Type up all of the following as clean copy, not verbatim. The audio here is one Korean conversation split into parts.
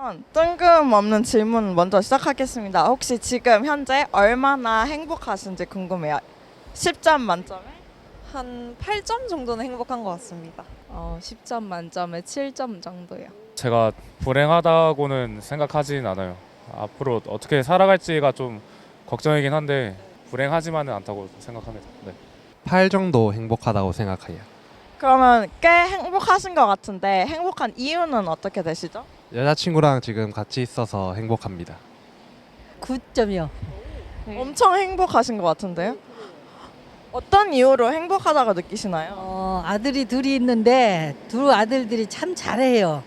그러면 뜬금없는 질문 먼저 시작하겠습니다. 혹시 지금 현재 얼마나 행복하신지 궁금해요. 10점 만점에? 한 8점 정도는 행복한 것 같습니다. 10점 만점에 7점 정도요. 제가 불행하다고는 생각하진 않아요. 앞으로 어떻게 살아갈지가 좀 걱정이긴 한데 불행하지만은 않다고 생각합니다. 네. 8 정도 행복하다고 생각해요. 그러면 꽤 행복하신 것 같은데 행복한 이유는 어떻게 되시죠? 여자친구랑 지금 같이 있어서 행복합니다. 9점이요. 엄청 행복하신 것 같은데요? 어떤 이유로 행복하다고 느끼시나요? 아들이 둘이 있는데 두 아들들이 참 잘해요.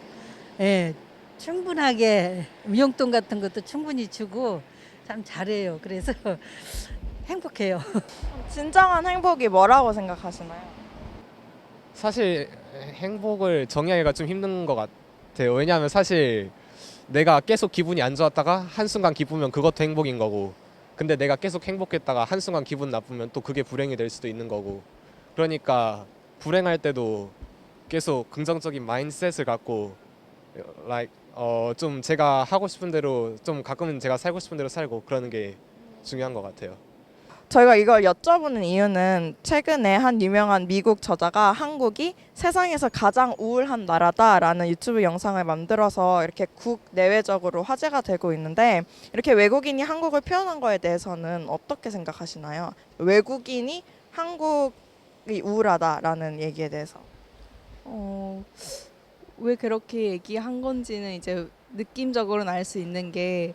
예, 충분하게 용돈 같은 것도 충분히 주고 참 잘해요. 그래서 행복해요. 진정한 행복이 뭐라고 생각하시나요? 사실 행복을 정의하기가 좀 힘든 것 같아요. 왜냐하면 사실 내가 계속 기분이 안 좋았다가 한순간 기쁘면 그것도 행복인 거고, 근데 내가 계속 행복했다가 한순간 기분 나쁘면 또 그게 불행이 될 수도 있는 거고, 그러니까 불행할 때도 계속 긍정적인 마인드셋을 갖고 좀 제가 하고 싶은 대로, 좀 가끔은 제가 살고 싶은 대로 살고 그러는 게 중요한 것 같아요. 저희가 이걸 여쭤보는 이유는 최근에 한 유명한 미국 저자가 한국이 세상에서 가장 우울한 나라다라는 유튜브 영상을 만들어서 이렇게 국내외적으로 화제가 되고 있는데, 이렇게 외국인이 한국을 표현한 거에 대해서는 어떻게 생각하시나요? 외국인이 한국이 우울하다라는 얘기에 대해서. 왜 그렇게 얘기한 건지는 이제 느낌적으로는 알 수 있는 게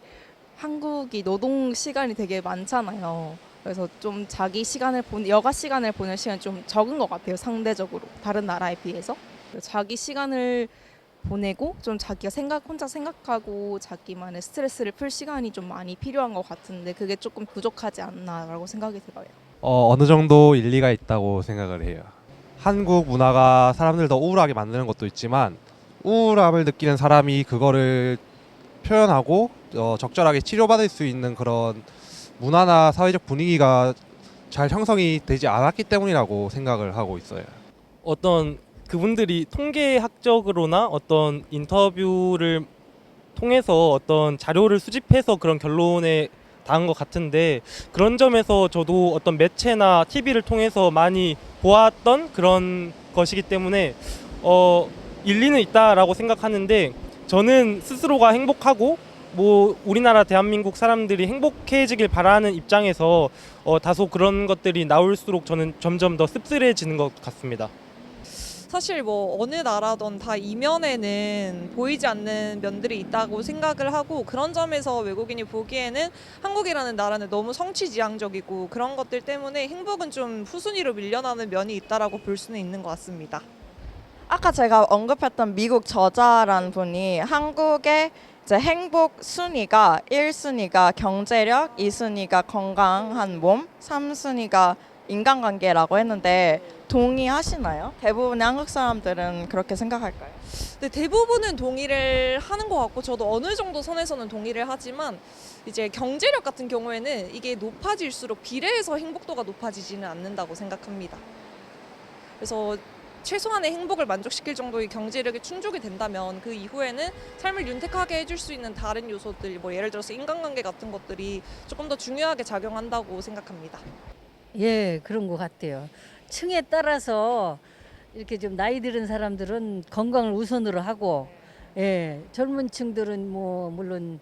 한국이 노동 시간이 되게 많잖아요. 그래서 좀 자기 시간을 여가 시간을 보낼 시간이 좀 적은 것 같아요. 상대적으로 다른 나라에 비해서. 자기 시간을 보내고 좀 자기가 혼자 생각하고 자기만의 스트레스를 풀 시간이 좀 많이 필요한 것 같은데 그게 조금 부족하지 않나라고 생각이 들어요. 어느 정도 일리가 있다고 생각을 해요. 한국 문화가 사람들 더 우울하게 만드는 것도 있지만 우울함을 느끼는 사람이 그거를 표현하고 적절하게 치료받을 수 있는 그런 문화나 사회적 분위기가 잘 형성이 되지 않았기 때문이라고 생각을 하고 있어요. 어떤 그분들이 통계학적으로나 어떤 인터뷰를 통해서 어떤 자료를 수집해서 그런 결론에 닿은 것 같은데, 그런 점에서 저도 어떤 매체나 TV를 통해서 많이 보았던 그런 것이기 때문에 일리는 있다라고 생각하는데, 저는 스스로가 행복하고 우리나라 대한민국 사람들이 행복해지길 바라는 입장에서 다소 그런 것들이 나올수록 저는 점점 더 씁쓸해지는 것 같습니다. 사실 뭐 어느 나라든 다 이면에는 보이지 않는 면들이 있다고 생각을 하고, 그런 점에서 외국인이 보기에는 한국이라는 나라는 너무 성취지향적이고 그런 것들 때문에 행복은 좀 후순위로 밀려나는 면이 있다라고 볼 수는 있는 것 같습니다. 아까 제가 언급했던 미국 저자란 분이 한국의 이제 행복 순위가 1순위가 경제력, 2순위가 건강한 몸, 3순위가 인간관계라고 했는데 동의하시나요? 대부분의 한국 사람들은 그렇게 생각할까요? 근데 대부분은 동의를 하는 것 같고, 저도 어느 정도 선에서는 동의를 하지만 이제 경제력 같은 경우에는 이게 높아질수록 비례해서 행복도가 높아지지는 않는다고 생각합니다. 그래서 최소한의 행복을 만족시킬 정도의 경제력이 충족이 된다면 그 이후에는 삶을 윤택하게 해줄 수 있는 다른 요소들, 뭐 예를 들어서 인간관계 같은 것들이 조금 더 중요하게 작용한다고 생각합니다. 예, 그런 것 같아요. 층에 따라서 이렇게 좀 나이 들은 사람들은 건강을 우선으로 하고, 예, 젊은 층들은 뭐 물론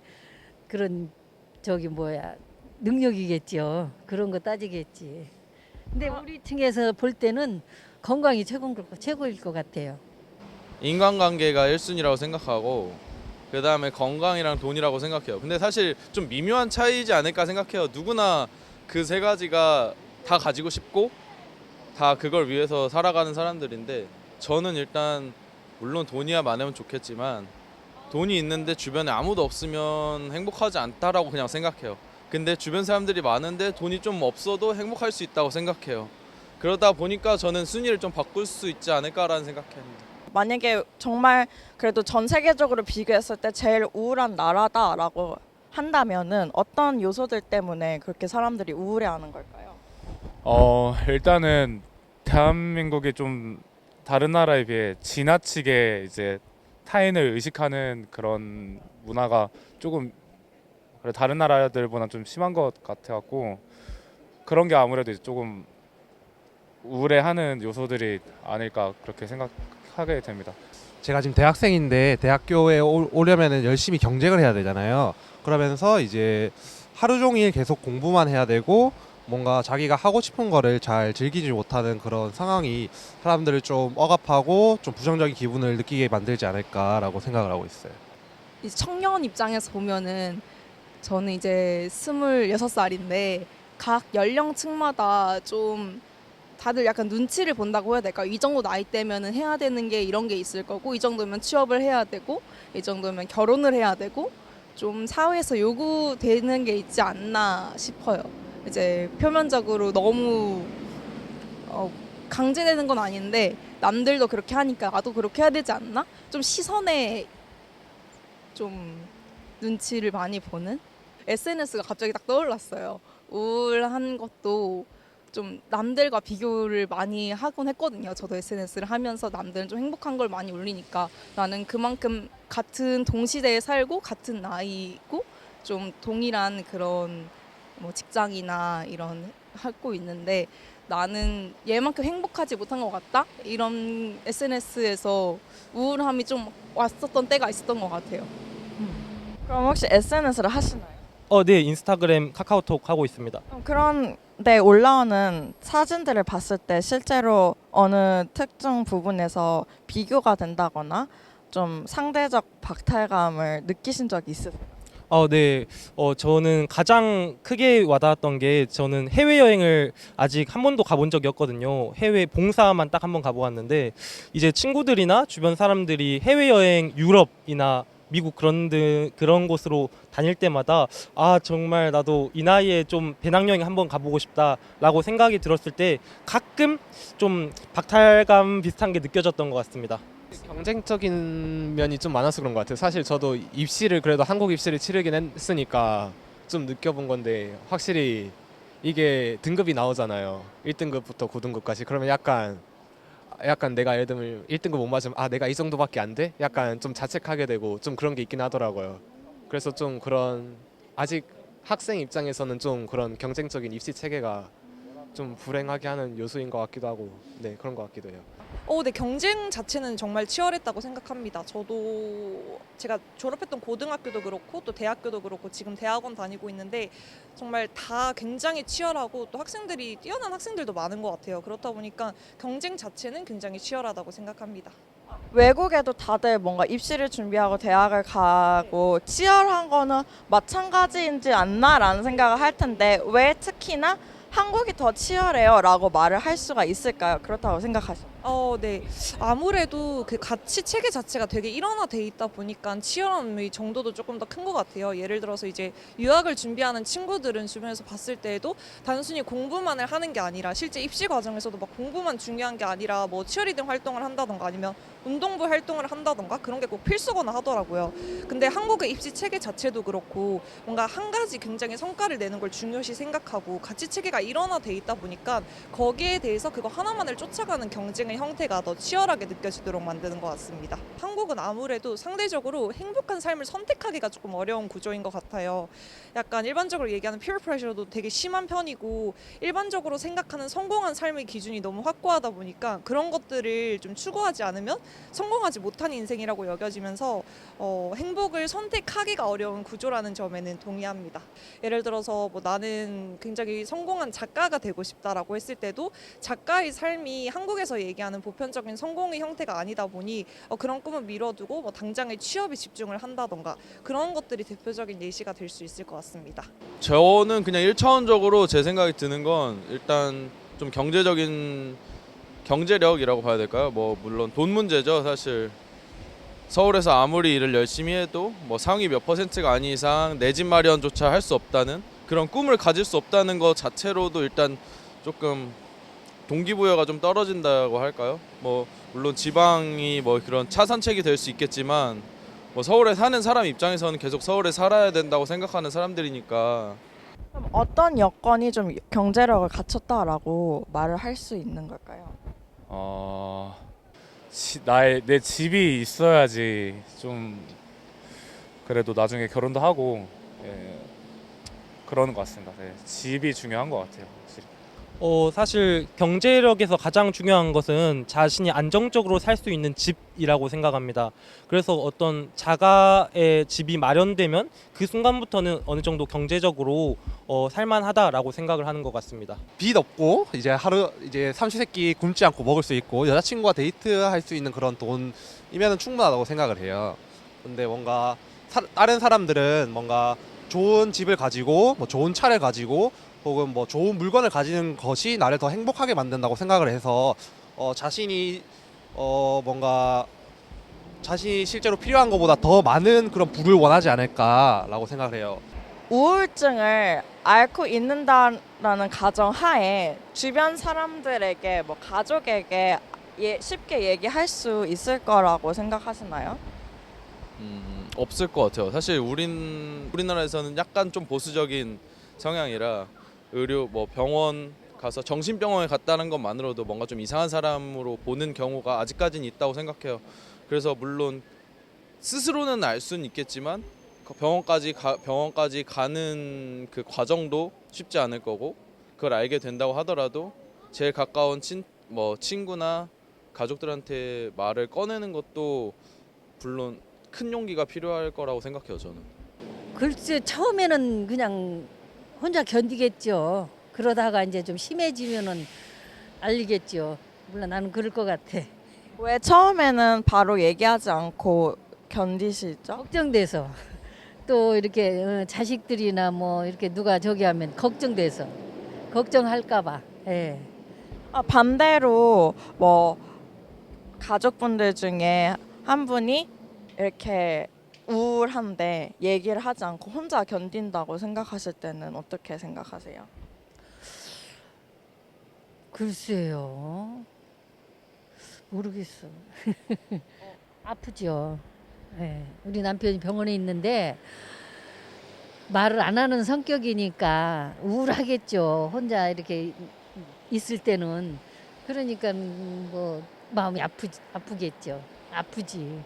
그런 능력이겠죠. 그런 거 따지겠지. 근데 우리 층에서 볼 때는 건강이 최고일 것 같아요. 인간관계가 1순위라고 생각하고 그 다음에 건강이랑 돈이라고 생각해요. 근데 사실 좀 미묘한 차이지 않을까 생각해요. 누구나 그 세 가지가 다 가지고 싶고 다 그걸 위해서 살아가는 사람들인데, 저는 일단 물론 돈이야 많으면 좋겠지만 돈이 있는데 주변에 아무도 없으면 행복하지 않다라고 그냥 생각해요. 근데 주변 사람들이 많은데 돈이 좀 없어도 행복할 수 있다고 생각해요. 그러다 보니까 저는 순위를 좀 바꿀 수 있지 않을까라는 생각합니다. 만약에 정말 그래도 전 세계적으로 비교했을 때 제일 우울한 나라다라고 한다면은 어떤 요소들 때문에 그렇게 사람들이 우울해하는 걸까요? 일단은 대한민국이 좀 다른 나라에 비해 지나치게 이제 타인을 의식하는 그런 문화가 조금 그래 다른 나라들보다 좀 심한 것 같아갖고 그런 게 아무래도 조금 우울해하는 요소들이 아닐까 그렇게 생각하게 됩니다. 제가 지금 대학생인데 대학교에 오려면은 열심히 경쟁을 해야 되잖아요. 그러면서 이제 하루 종일 계속 공부만 해야 되고 뭔가 자기가 하고 싶은 거를 잘 즐기지 못하는 그런 상황이 사람들을 좀 억압하고 좀 부정적인 기분을 느끼게 만들지 않을까라고 생각을 하고 있어요. 이제 청년 입장에서 보면은 저는 이제 26살인데 각 연령층마다 좀 다들 약간 눈치를 본다고 해야 될까? 이 정도 나이대면은 해야 되는 게 이런 게 있을 거고 이 정도면 취업을 해야 되고 이 정도면 결혼을 해야 되고 좀 사회에서 요구되는 게 있지 않나 싶어요. 이제 표면적으로 너무 강제되는 건 아닌데 남들도 그렇게 하니까 나도 그렇게 해야 되지 않나? 좀 시선에 좀 눈치를 많이 보는 SNS가 갑자기 딱 떠올랐어요. 우울한 것도 좀 남들과 비교를 많이 하곤 했거든요. 저도 SNS를 하면서 남들은 좀 행복한 걸 많이 올리니까 나는 그만큼 같은 동시대에 살고 같은 나이고 좀 동일한 그런 뭐 직장이나 이런 하고 있는데 나는 얘만큼 행복하지 못한 것 같다? 이런 SNS에서 우울함이 좀 왔었던 때가 있었던 것 같아요. 그럼 혹시 SNS를 하시나요? 네, 인스타그램, 카카오톡 하고 있습니다. 그런 데 올라오는 사진들을 봤을 때 실제로 어느 특정 부분에서 비교가 된다거나 좀 상대적 박탈감을 느끼신 적이 있으세요? 네. 저는 가장 크게 와닿았던 게 저는 해외여행을 아직 한 번도 가본 적이 없거든요. 해외 봉사만 딱 한 번 가보았는데 이제 친구들이나 주변 사람들이 해외여행 유럽이나 미국 그런 곳으로 다닐 때마다 아 정말 나도 이 나이에 좀 배낭여행 한번 가보고 싶다라고 생각이 들었을 때 가끔 좀 박탈감 비슷한 게 느껴졌던 것 같습니다. 경쟁적인 면이 좀 많아서 그런 것 같아요. 사실 저도 입시를 그래도 한국 입시를 치르긴 했으니까 좀 느껴본 건데 확실히 이게 등급이 나오잖아요. 1등급부터 9등급까지. 그러면 약간 내가 예를 들면 1등급 못 맞으면 아 내가 이 정도밖에 안 돼? 약간 좀 자책하게 되고 좀 그런 게 있긴 하더라고요. 그래서 좀 그런 아직 학생 입장에서는 좀 그런 경쟁적인 입시 체계가 좀 불행하게 하는 요소인 것 같기도 하고 네 그런 것 같기도 해요. 네, 경쟁 자체는 정말 치열했다고 생각합니다. 저도 제가 졸업했던 고등학교도 그렇고 또 대학교도 그렇고 지금 대학원 다니고 있는데 정말 다 굉장히 치열하고 또 학생들이 뛰어난 학생들도 많은 것 같아요. 그렇다 보니까 경쟁 자체는 굉장히 치열하다고 생각합니다. 외국에도 다들 뭔가 입시를 준비하고 대학을 가고 치열한 거는 마찬가지인지 않나라는 생각을 할 텐데 왜 특히나 한국이 더 치열해요 라고 말을 할 수가 있을까요? 그렇다고 생각하시나요? 네. 아무래도 그 가치 체계 자체가 되게 일원화돼 있다 보니까 치열함의 정도도 조금 더 큰 것 같아요. 예를 들어서 이제 유학을 준비하는 친구들은 주변에서 봤을 때에도 단순히 공부만을 하는 게 아니라 실제 입시 과정에서도 막 공부만 중요한 게 아니라 뭐 치어리딩 활동을 한다던가 아니면 운동부 활동을 한다던가 그런 게 꼭 필수거나 하더라고요. 근데 한국의 입시 체계 자체도 그렇고 뭔가 한 가지 굉장히 성과를 내는 걸 중요시 생각하고 가치 체계가 일원화돼 있다 보니까 거기에 대해서 그거 하나만을 쫓아가는 경쟁의 형태가 더 치열하게 느껴지도록 만드는 것 같습니다. 한국은 아무래도 상대적으로 행복한 삶을 선택하기가 조금 어려운 구조인 것 같아요. 약간 일반적으로 얘기하는 피어 프레셔도 되게 심한 편이고 일반적으로 생각하는 성공한 삶의 기준이 너무 확고하다 보니까 그런 것들을 좀 추구하지 않으면 성공하지 못한 인생이라고 여겨지면서 행복을 선택하기가 어려운 구조라는 점에는 동의합니다. 예를 들어서 뭐 나는 굉장히 성공한 작가가 되고 싶다라고 했을 때도 작가의 삶이 한국에서 얘기하는 보편적인 성공의 형태가 아니다 보니 그런 꿈을 미뤄두고 뭐 당장의 취업에 집중을 한다던가 그런 것들이 대표적인 예시가 될 수 있을 것 같습니다. 저는 그냥 1차원적으로 제 생각이 드는 건 일단 좀 경제력이라고 봐야 될까요? 뭐 물론 돈 문제죠. 사실 서울에서 아무리 일을 열심히 해도 뭐 상위 몇 %가 아닌 이상 내 집 마련조차 할 수 없다는 그런 꿈을 가질 수 없다는 것 자체로도 일단 조금 동기부여가 좀 떨어진다고 할까요? 뭐 물론 지방이 뭐 그런 차선책이 될 수 있겠지만 뭐 서울에 사는 사람 입장에서는 계속 서울에 살아야 된다고 생각하는 사람들이니까. 그럼 어떤 여건이 좀 경제력을 갖췄다라고 말을 할 수 있는 걸까요? 내 집이 있어야지 좀 그래도 나중에 결혼도 하고 예, 그러는 것 같습니다. 네, 집이 중요한 것 같아요. 확실히. 사실 경제력에서 가장 중요한 것은 자신이 안정적으로 살 수 있는 집이라고 생각합니다. 그래서 어떤 자가의 집이 마련되면 그 순간부터는 어느 정도 경제적으로 살만하다라고 생각을 하는 것 같습니다. 빚 없고 이제 하루 이제 삼시세끼 굶지 않고 먹을 수 있고 여자친구와 데이트할 수 있는 그런 돈이면은 충분하다고 생각을 해요. 근데 뭔가 다른 사람들은 뭔가 좋은 집을 가지고 뭐 좋은 차를 가지고 혹은 뭐 좋은 물건을 가지는 것이 나를 더 행복하게 만든다고 생각을 해서 자신이 뭔가 자신이 실제로 필요한 것보다 더 많은 그런 부를 원하지 않을까라고 생각을 해요. 우울증을 앓고 있는다라는 가정하에 주변 사람들에게 뭐 가족에게 쉽게 얘기할 수 있을 거라고 생각하시나요? 없을 것 같아요. 사실 우리나라에서는 약간 좀 보수적인 성향이라 뭐 병원 가서 정신병원에 갔다는 것만으로도 뭔가 좀 이상한 사람으로 보는 경우가 아직까지는 있다고 생각해요. 그래서 물론 스스로는 알 수는 있겠지만 병원까지 가는 그 과정도 쉽지 않을 거고, 그걸 알게 된다고 하더라도 제일 가까운 친구나 가족들한테 말을 꺼내는 것도 물론 큰 용기가 필요할 거라고 생각해요, 저는. 글쎄 처음에는 그냥 혼자 견디겠죠. 그러다가 이제 좀 심해지면은 알리겠죠. 물론 나는 그럴 것 같아. 왜 처음에는 바로 얘기하지 않고 견디시죠? 걱정돼서 또 이렇게 자식들이나 뭐 이렇게 누가 저기 하면 걱정돼서 걱정할까봐. 예. 반대로 뭐 가족분들 중에 한 분이 이렇게 우울한데 얘기를 하지 않고 혼자 견딘다고 생각하실 때는 어떻게 생각하세요? 글쎄요. 모르겠어. 아프죠. 예. 우리 남편이 병원에 있는데 말을 안 하는 성격이니까 우울하겠죠. 혼자 이렇게 있을 때는. 그러니까 뭐 마음이 아프겠죠. 아프지.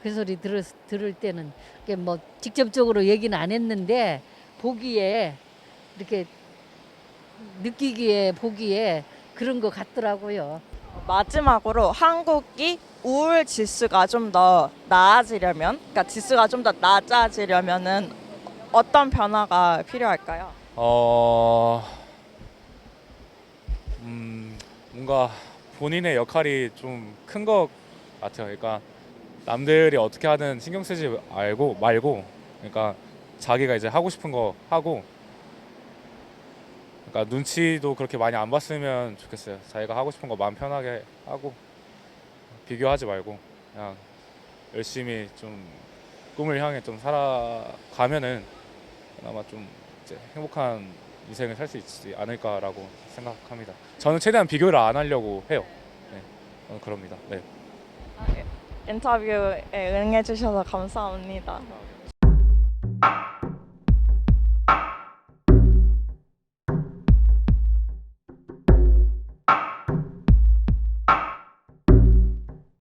그 소리 들을 때는 뭐 직접적으로 얘기는 안 했는데 보기에 이렇게 느끼기에 보기에 그런 것 같더라고요. 마지막으로 한국이 우울 지수가 좀 더 나아지려면, 그러니까 지수가 좀 더 낮아지려면은 어떤 변화가 필요할까요? 뭔가 본인의 역할이 좀 큰 것 같아요. 그러니까 남들이 어떻게 하든 신경 쓰지 말고 그러니까 자기가 이제 하고 싶은 거 하고, 그러니까 눈치도 그렇게 많이 안 봤으면 좋겠어요. 자기가 하고 싶은 거 마음 편하게 하고 비교하지 말고 그냥 열심히 좀 꿈을 향해 좀 살아가면은 그나마 좀 이제 행복한 인생을 살 수 있지 않을까라고 생각합니다. 저는 최대한 비교를 안 하려고 해요. 네, 저는 그럽니다. 네. 인터뷰에 응해주셔서 감사합니다.